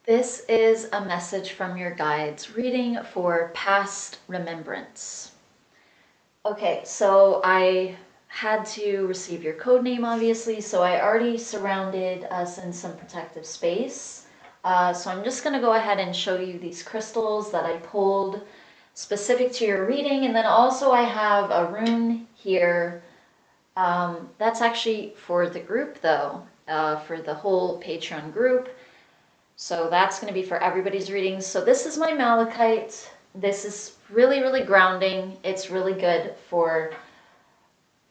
This is a message from your guides, reading for past remembrance. Okay, so I had to receive your code name, obviously, so I already surrounded us in some protective space. So I'm just going to go ahead and show you these crystals that I pulled specific to your reading, and then also I have a rune here. That's actually for the group, though, for the whole Patreon group. So that's going to be for everybody's readings. So this is my malachite. This is really, really grounding. It's really good for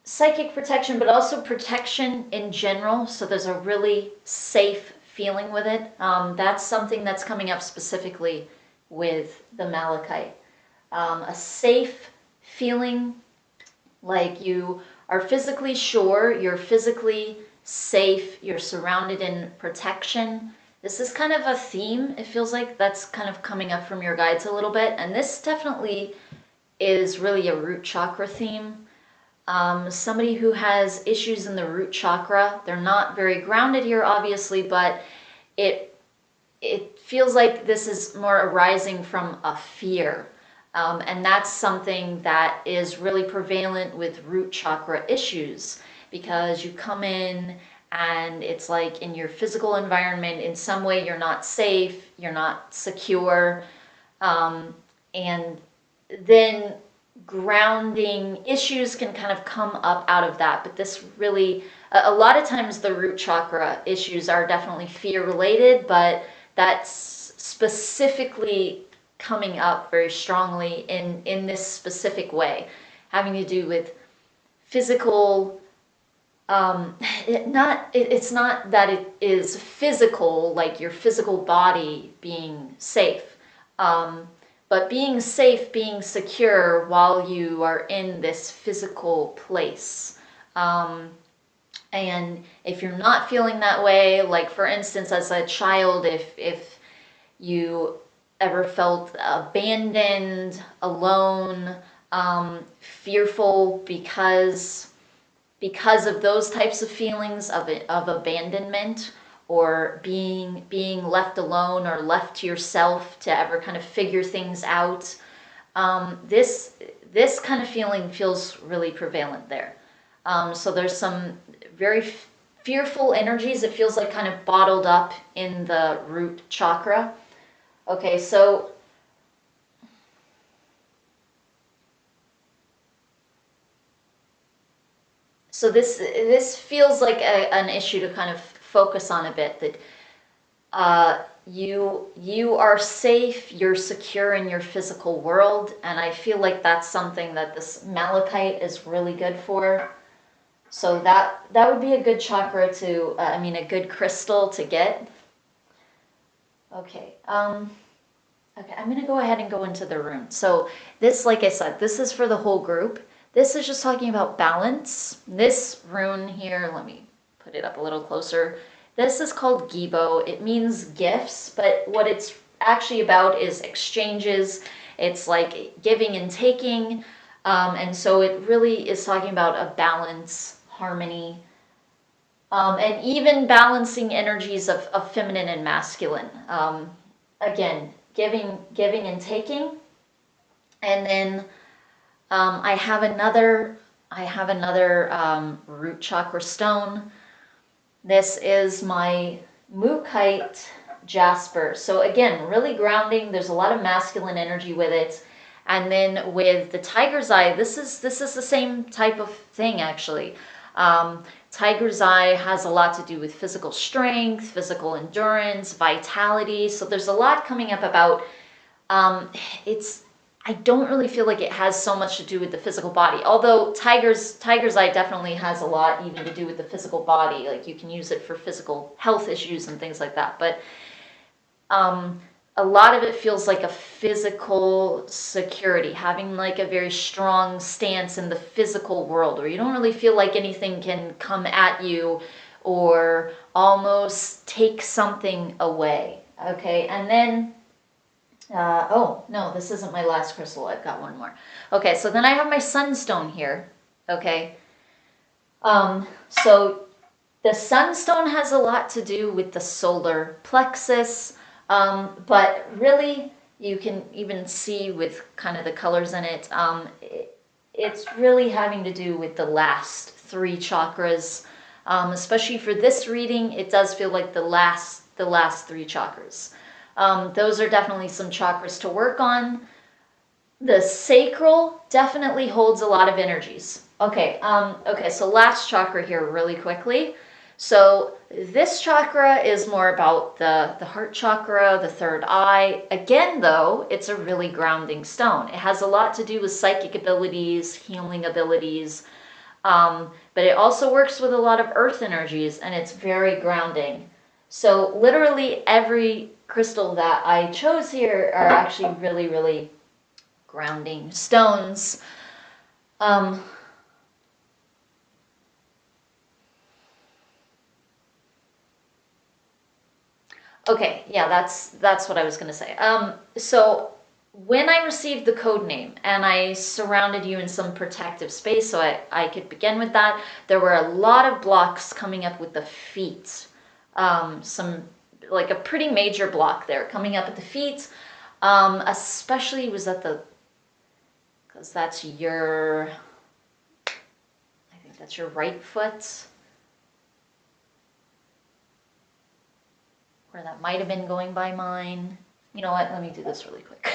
psychic protection, but also protection in general. So there's a really safe feeling with it. That's something that's coming up specifically with the malachite. A safe feeling, like you are physically sure, you're physically safe, you're surrounded in protection. This is kind of a theme. It feels like that's kind of coming up from your guides a little bit. And this definitely is really a root chakra theme. Somebody who has issues in the root chakra, they're not very grounded here, obviously, but it feels like this is more arising from a fear. And that's something that is really prevalent with root chakra issues, because you come in and it's like in your physical environment, in some way you're not safe, you're not secure, and then grounding issues can kind of come up out of that. But this really, a lot of times the root chakra issues are definitely fear related, but that's specifically coming up very strongly in this specific way, having to do with physical. It's not that it is physical, like your physical body being safe, but being safe, being secure while you are in this physical place. And if you're not feeling that way, like for instance, as a child, if you ever felt abandoned, alone, fearful because of those types of feelings of abandonment, or being left alone or left to yourself to ever kind of figure things out, this kind of feeling feels really prevalent there. So there's some very fearful energies. It feels like kind of bottled up in the root chakra. Okay, so this feels like an issue to kind of focus on a bit, that you are safe, you're secure in your physical world, and I feel like that's something that this malachite is really good for. So that would be a good chakra to, a good crystal to get. Okay. Okay, I'm going to go ahead and go into the rune. So this, like I said, this is for the whole group. This is just talking about balance. This rune here, let me put it up a little closer. This is called Gibo. It means gifts, but what it's actually about is exchanges. It's like giving and taking. And so it really is talking about a balance, harmony, and even balancing energies of feminine and masculine. Again, giving and taking. And then I have another root chakra stone. This is my Mukite jasper. So again, really grounding. There's a lot of masculine energy with it. And then with the tiger's eye, this is the same type of thing, actually. Tiger's eye has a lot to do with physical strength, physical endurance, vitality. So there's a lot coming up about, I don't really feel like it has so much to do with the physical body. Although tiger's eye definitely has a lot even to do with the physical body. Like you can use it for physical health issues and things like that. But a lot of it feels like a physical security, having like a very strong stance in the physical world, where you don't really feel like anything can come at you or almost take something away. Okay, and then, oh no, this isn't my last crystal, I've got one more. Okay, so then I have my sunstone here, okay. So the sunstone has a lot to do with the solar plexus, But really, you can even see with kind of the colors in it, it's really having to do with the last three chakras. Especially for this reading, it does feel like the last three chakras. Those are definitely some chakras to work on. The sacral definitely holds a lot of energies. Okay, so last chakra here really quickly. So this chakra is more about the heart chakra, the third eye. Again, though, it's a really grounding stone. It has a lot to do with psychic abilities, healing abilities, but it also works with a lot of earth energies, and it's very grounding. So literally every crystal that I chose here are actually really, really grounding stones. Um, okay, yeah, that's what I was gonna say. So when I received the code name and I surrounded you in some protective space so I could begin with that, there were a lot of blocks coming up with the feet. Some like a pretty major block there coming up at the feet. Especially was at the, because that's your, I think that's your right foot. Or that might have been going by mine. You know what? Let me do this really quick.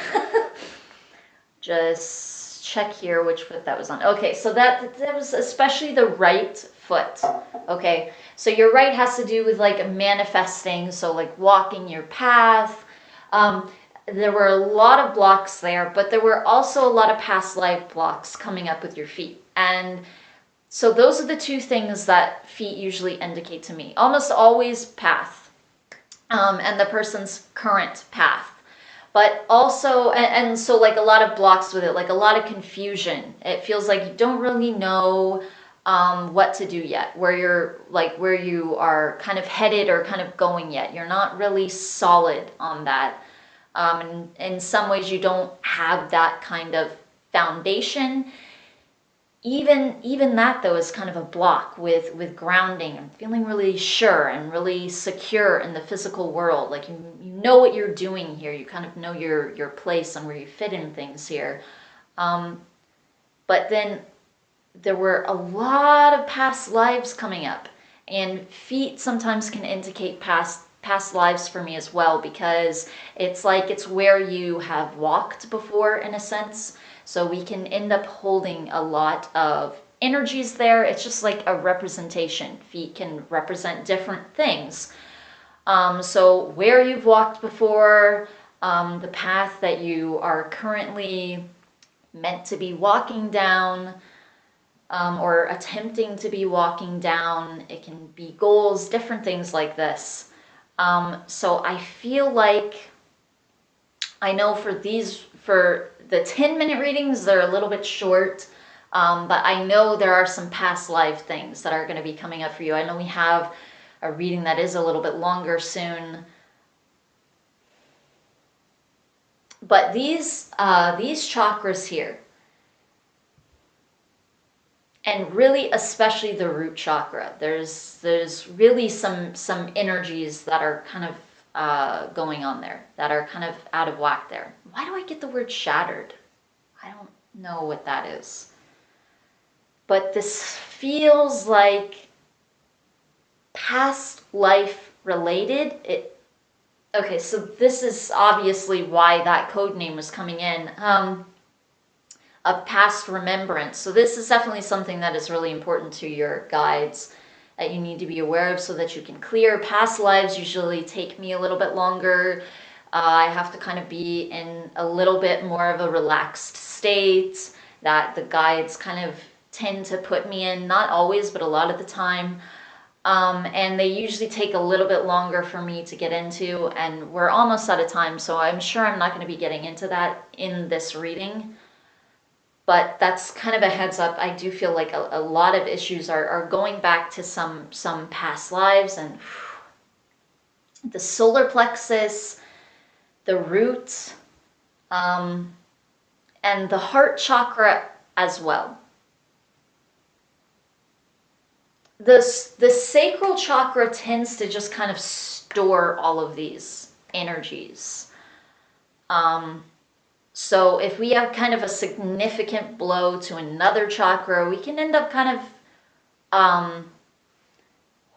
Just check here which foot that was on. Okay, so that was especially the right foot. Okay, so your right has to do with like manifesting, so like walking your path. There were a lot of blocks there, but there were also a lot of past life blocks coming up with your feet. And so those are the two things that feet usually indicate to me. Almost always path, and the person's current path. But also, and so like a lot of blocks with it, like a lot of confusion. It feels like you don't really know what to do yet, where you are kind of headed or kind of going yet. You're not really solid on that. And in some ways, you don't have that kind of foundation. Even that though is kind of a block with grounding and feeling really sure and really secure in the physical world. Like you know what you're doing here. You kind of know your place and where you fit in things here. But then there were a lot of past lives coming up, and feet sometimes can indicate past lives for me as well, because it's like it's where you have walked before in a sense. So we can end up holding a lot of energies there. It's just like a representation. Feet can represent different things. So where you've walked before, the path that you are currently meant to be walking down, or attempting to be walking down. It can be goals, different things like this. So I feel like, I know for the 10-minute readings, they're a little bit short, but I know there are some past life things that are going to be coming up for you. I know we have a reading that is a little bit longer soon. But these chakras here, and really especially the root chakra, there's really some energies that are kind of going on there, that are kind of out of whack there. Why do I get the word shattered? I don't know what that is. But this feels like past life related. Okay, so this is obviously why that code name was coming in. Of past remembrance. So this is definitely something that is really important to your guides, that you need to be aware of so that you can clear. Past lives usually take me a little bit longer. I have to kind of be in a little bit more of a relaxed state that the guides kind of tend to put me in, not always, but a lot of the time. And they usually take a little bit longer for me to get into, and we're almost out of time, so I'm sure I'm not going to be getting into that in this reading. But that's kind of a heads up. I do feel like a lot of issues are going back to some past lives, and the solar plexus, the root, and the heart chakra as well. The sacral chakra tends to just kind of store all of these. energies. So if we have kind of a significant blow to another chakra, we can end up kind of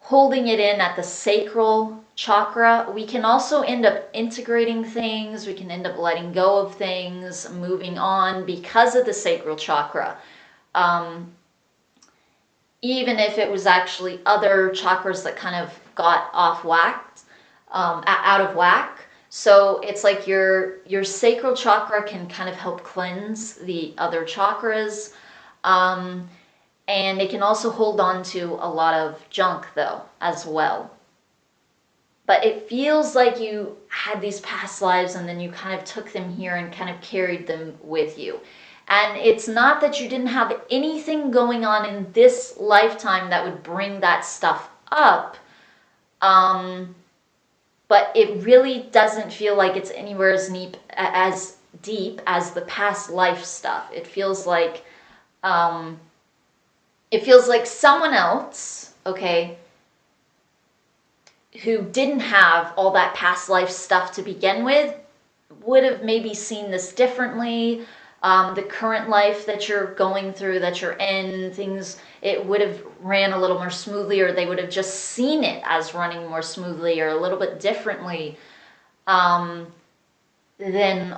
holding it in at the sacral chakra. We can also end up integrating things. We can end up letting go of things, moving on because of the sacral chakra. Even if it was actually other chakras that kind of got off whack, out of whack. So it's like your sacral chakra can kind of help cleanse the other chakras. And it can also hold on to a lot of junk though, as well. But it feels like you had these past lives and then you kind of took them here and kind of carried them with you. And it's not that you didn't have anything going on in this lifetime that would bring that stuff up. But it really doesn't feel like it's anywhere as deep as the past life stuff. It feels like someone else, okay, who didn't have all that past life stuff to begin with, would have maybe seen this differently. The current life that you're going through, that you're in, things, it would have ran a little more smoothly, or they would have just seen it as running more smoothly or a little bit differently than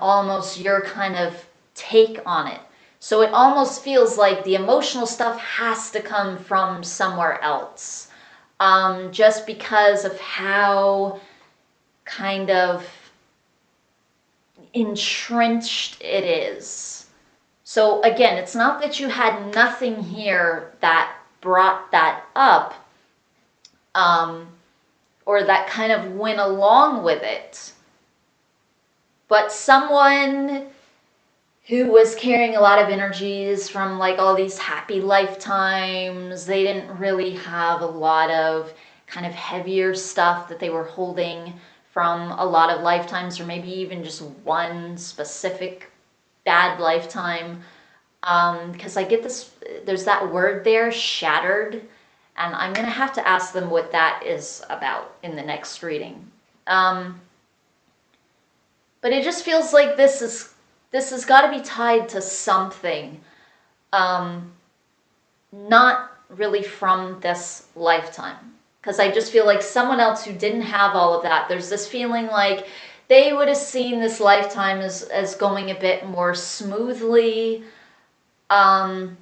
almost your kind of take on it. So it almost feels like the emotional stuff has to come from somewhere else, just because of how kind of entrenched it is. So again, it's not that you had nothing here that brought that up, or that kind of went along with it, but someone who was carrying a lot of energies from like all these happy lifetimes, they didn't really have a lot of kind of heavier stuff that they were holding from a lot of lifetimes, or maybe even just one specific bad lifetime. Because I get this, there's that word there, shattered, and I'm gonna have to ask them what that is about in the next reading. But it just feels like this has got to be tied to something, not really from this lifetime. Because I just feel like someone else who didn't have all of that, there's this feeling like they would have seen this lifetime as going a bit more smoothly. But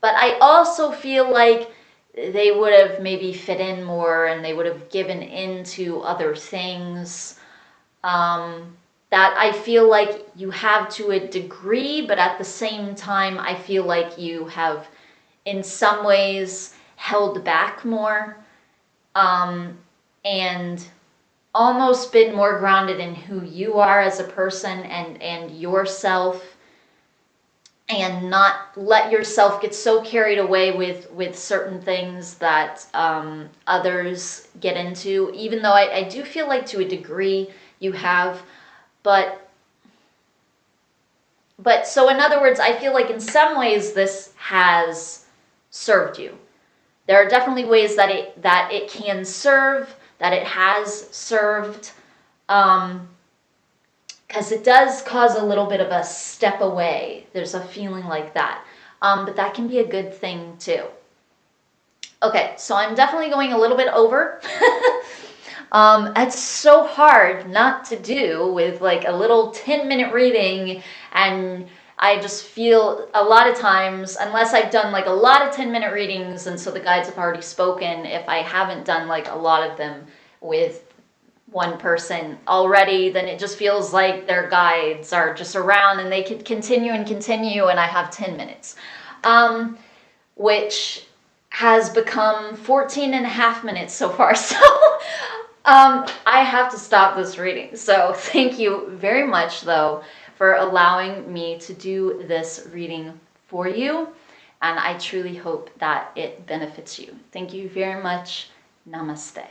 I also feel like they would have maybe fit in more, and they would have given in to other things. That I feel like you have to a degree, but at the same time, I feel like you have in some ways held back more, and almost been more grounded in who you are as a person and yourself, and not let yourself get so carried away with certain things that others get into, even though I do feel like to a degree you have. But so in other words, I feel like in some ways this has served you. There are definitely ways that it can serve, that it has served, because it does cause a little bit of a step away. There's a feeling like that, but that can be a good thing too. Okay, so I'm definitely going a little bit over. It's so hard not to do with like a little 10-minute reading, and I just feel a lot of times, unless I've done like a lot of 10-minute readings and so the guides have already spoken, if I haven't done like a lot of them with one person already, then it just feels like their guides are just around and they could continue and continue, and I have 10 minutes, which has become 14 and a half minutes so far. So I have to stop this reading. So thank you very much, though, for allowing me to do this reading for you. And I truly hope that it benefits you. Thank you very much. Namaste.